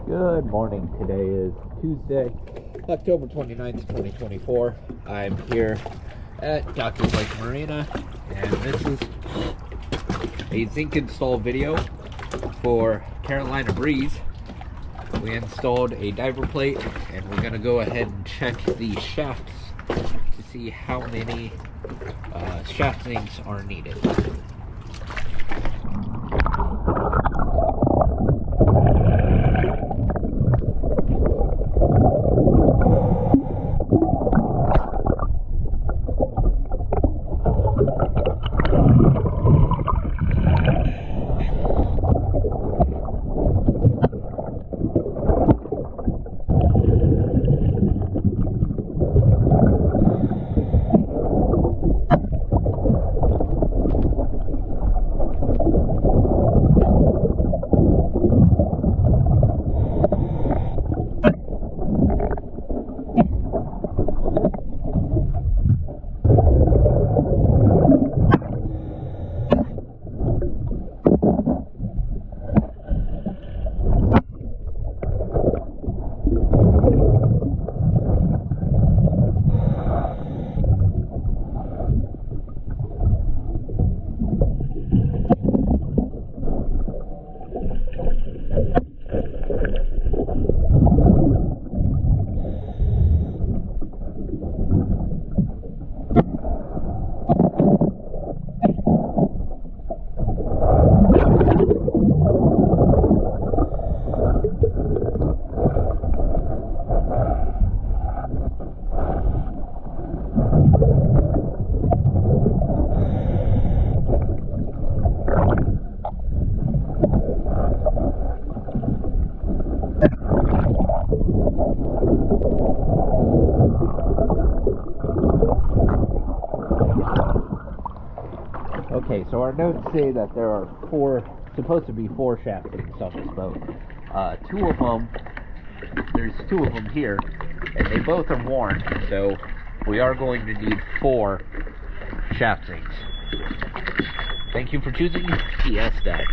Good morning. Today is Tuesday, October 29th, 2024. I'm here at Doctor's Lake Marina, and this is a zinc install video for Carolina Breeze. We installed a diver plate, and we're going to go ahead and check the shafts to see how many shaft zincs are needed. Okay, so our notes say that there are supposed to be four shaft zincs on this boat. There's two of them here, and they both are worn, so we are going to need 4 shaft zincs. Thank you for choosing PS Dad.